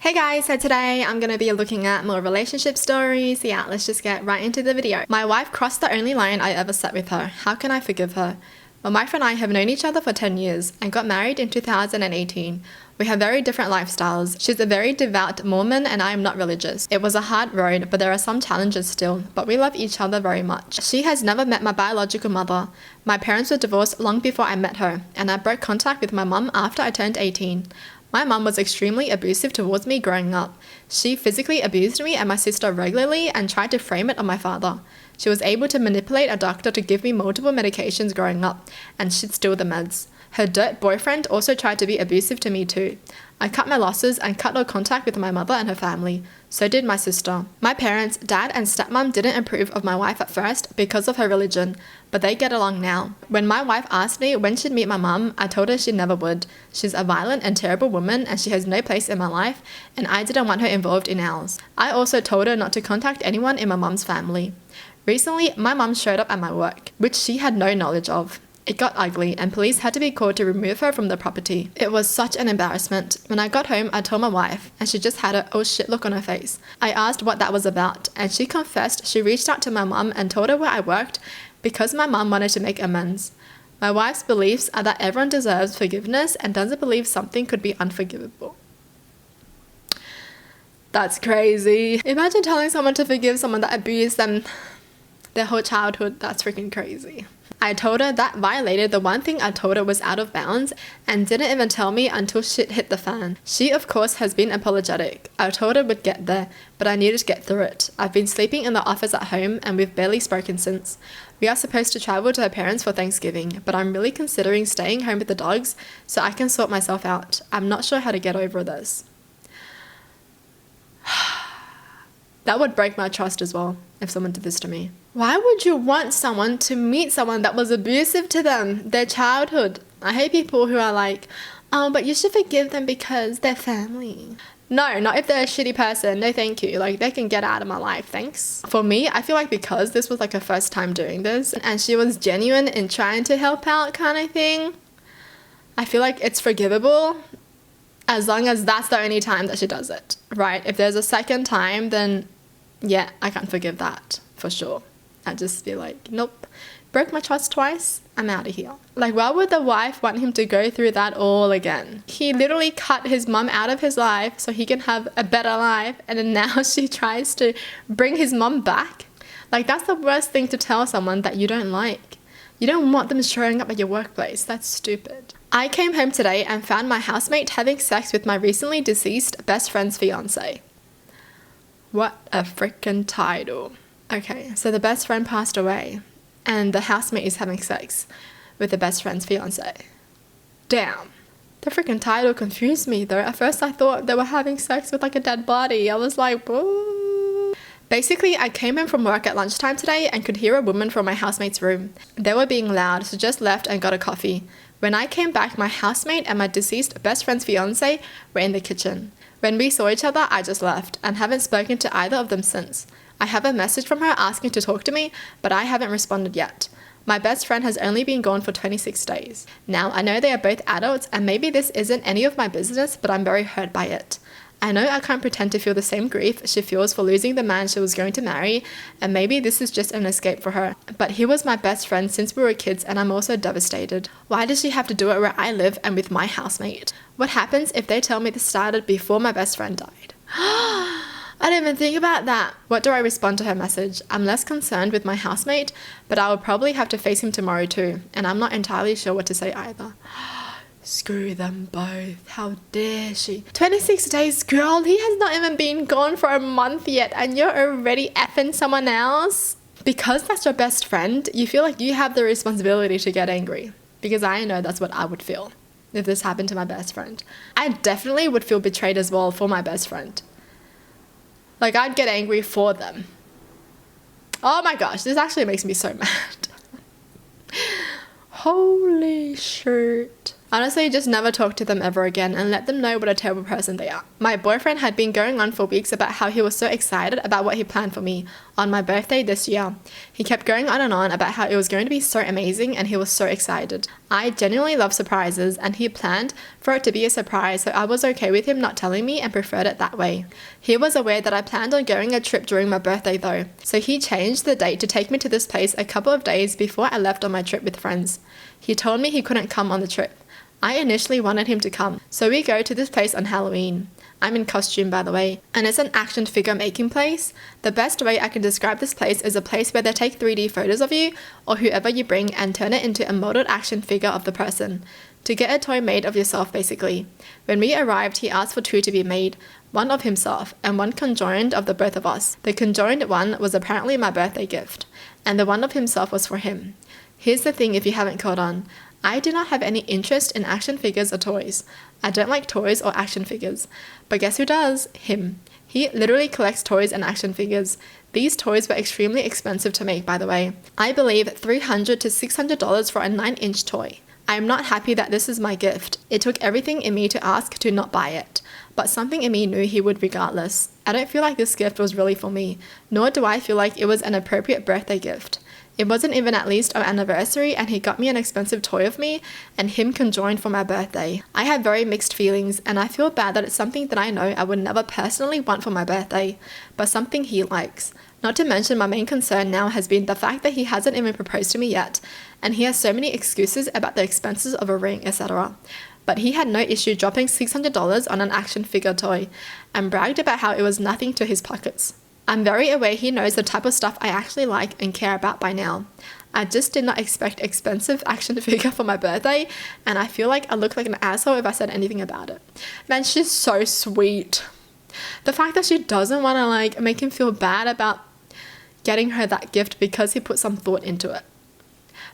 Hey guys, so today I'm going to be looking at more relationship stories. Yeah, let's just get right into the video. My wife crossed the only line I ever set with her. How can I forgive her? Well, my friend and I have known each other for 10 years and got married in 2018. We have very different lifestyles. She's a very devout Mormon and I am not religious. It was a hard road, but there are some challenges still, but we love each other very much. She has never met my biological mother. My parents were divorced long before I met her, and I broke contact with my mum after I turned 18. My mum was extremely abusive towards me growing up. She physically abused me and my sister regularly and tried to frame it on my father. She was able to manipulate a doctor to give me multiple medications growing up, and she'd steal the meds. Her dirt boyfriend also tried to be abusive to me too. I cut my losses and cut all contact with my mother and her family. So did my sister. My parents, dad and stepmom didn't approve of my wife at first because of her religion, but they get along now. When my wife asked me when she'd meet my mum, I told her she never would. She's a violent and terrible woman and she has no place in my life, and I didn't want her involved in ours. I also told her not to contact anyone in my mum's family. Recently, my mum showed up at my work, which she had no knowledge of. It got ugly and police had to be called to remove her from the property. It was such an embarrassment. When I got home, I told my wife and she just had a oh shit look on her face. I asked what that was about and she confessed she reached out to my mum and told her where I worked because my mum wanted to make amends. My wife's beliefs are that everyone deserves forgiveness and doesn't believe something could be unforgivable. That's crazy. Imagine telling someone to forgive someone that abused them their whole childhood. That's freaking crazy. I told her that violated the one thing I told her was out of bounds and didn't even tell me until shit hit the fan. She of course has been apologetic. I told her we'd get there, but I needed to get through it. I've been sleeping in the office at home and we've barely spoken since. We are supposed to travel to her parents for Thanksgiving, but I'm really considering staying home with the dogs so I can sort myself out. I'm not sure how to get over this. That would break my trust as well if someone did this to me. Why would you want someone to meet someone that was abusive to them, their childhood? I hate people who are like, oh, but you should forgive them because they're family. No, not if they're a shitty person. No, thank you. Like, they can get out of my life, thanks. For me, I feel like because this was like her first time doing this and she was genuine in trying to help out kind of thing, I feel like it's forgivable as long as that's the only time that she does it, right? If there's a second time, then yeah, I can't forgive that for sure. I'd just be like, nope, broke my trust twice, I'm out of here. Like, why would the wife want him to go through that all again? He literally cut his mum out of his life so he can have a better life, and then now she tries to bring his mum back. Like, that's the worst thing to tell someone that you don't like. You don't want them showing up at your workplace. That's stupid. I came home today and found my housemate having sex with my recently deceased best friend's fiance. What a freaking title. Okay, so the best friend passed away and the housemate is having sex with the best friend's fiance. Damn. The freaking title confused me though. At first I thought they were having sex with like a dead body. I was like, whoa. Basically, I came in from work at lunchtime today and could hear a woman from my housemate's room. They were being loud, so just left and got a coffee. When I came back, my housemate and my deceased best friend's fiance were in the kitchen. When we saw each other, I just left and haven't spoken to either of them since. I have a message from her asking to talk to me, but I haven't responded yet. My best friend has only been gone for 26 days. Now, I know they are both adults and maybe this isn't any of my business, but I'm very hurt by it. I know I can't pretend to feel the same grief she feels for losing the man she was going to marry, and maybe this is just an escape for her. But he was my best friend since we were kids and I'm also devastated. Why does she have to do it where I live and with my housemate? What happens if they tell me this started before my best friend died? I didn't even think about that. What do I respond to her message? I'm less concerned with my housemate, but I will probably have to face him tomorrow too, and I'm not entirely sure what to say either. Screw them both. How dare she? 26 days, girl. He has not even been gone for a month yet and you're already effing someone else? Because that's your best friend, you feel like you have the responsibility to get angry. Because I know that's what I would feel if this happened to my best friend. I definitely would feel betrayed as well for my best friend. Like, I'd get angry for them. Oh my gosh, this actually makes me so mad. Holy shit. Honestly, just never talk to them ever again and let them know what a terrible person they are. My boyfriend had been going on for weeks about how he was so excited about what he planned for me on my birthday this year. He kept going on and on about how it was going to be so amazing and he was so excited. I genuinely love surprises and he planned for it to be a surprise, so I was okay with him not telling me and preferred it that way. He was aware that I planned on going a trip during my birthday though, so he changed the date to take me to this place a couple of days before I left on my trip with friends. He told me he couldn't come on the trip. I initially wanted him to come, so we go to this place on Halloween. I'm in costume, by the way, and it's an action figure making place. The best way I can describe this place is a place where they take 3D photos of you or whoever you bring and turn it into a modeled action figure of the person. To get a toy made of yourself, basically. When we arrived, he asked for 2 to be made, one of himself and one conjoined of the both of us. The conjoined one was apparently my birthday gift, and the one of himself was for him. Here's the thing if you haven't caught on. I do not have any interest in action figures or toys. I don't like toys or action figures. But guess who does? Him. He literally collects toys and action figures. These toys were extremely expensive to make, by the way. I believe $300 to $600 for a 9-inch toy. I am not happy that this is my gift. It took everything in me to ask to not buy it. But something in me knew he would regardless. I don't feel like this gift was really for me, nor do I feel like it was an appropriate birthday gift. It wasn't even at least our anniversary and he got me an expensive toy of me and him conjoined for my birthday. I have very mixed feelings and I feel bad that it's something that I know I would never personally want for my birthday, but something he likes. Not to mention my main concern now has been the fact that he hasn't even proposed to me yet and he has so many excuses about the expenses of a ring, etc. But he had no issue dropping $600 on an action figure toy and bragged about how it was nothing to his pockets. I'm very aware he knows the type of stuff I actually like and care about by now. I just did not expect expensive action figure for my birthday and I feel like I look like an asshole if I said anything about it. Man, she's so sweet. The fact that she doesn't want to like make him feel bad about getting her that gift because he put some thought into it.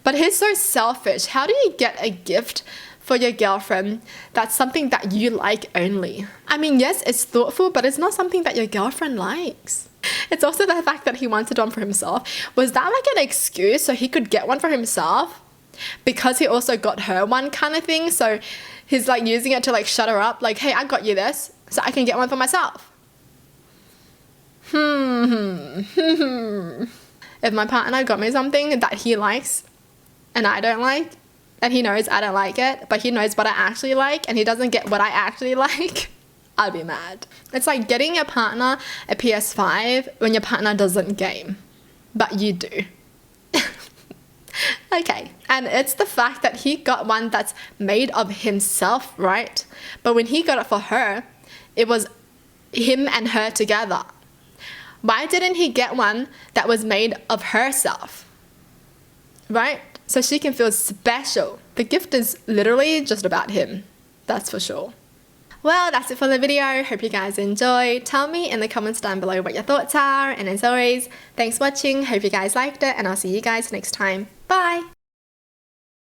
But he's so selfish. How do you get a gift for your girlfriend that's something that you like only? I mean, yes, it's thoughtful, but it's not something that your girlfriend likes. It's also the fact that he wanted one for himself. Was that like an excuse so he could get one for himself? Because he also got her one kind of thing. So he's like using it to like shut her up. Like, hey, I got you this so I can get one for myself. If my partner got me something that he likes and I don't like, and he knows I don't like it, but he knows what I actually like and he doesn't get what I actually like, I'd be mad. It's like getting your partner a PS5 when your partner doesn't game, but you do. Okay, and it's the fact that he got one that's made of himself, right? But when he got it for her, it was him and her together. Why didn't he get one that was made of herself? Right? So she can feel special. The gift is literally just about him. That's for sure. Well, that's it for the video. Hope you guys enjoyed. Tell me in the comments down below what your thoughts are. And as always, thanks for watching. Hope you guys liked it. And I'll see you guys next time. Bye.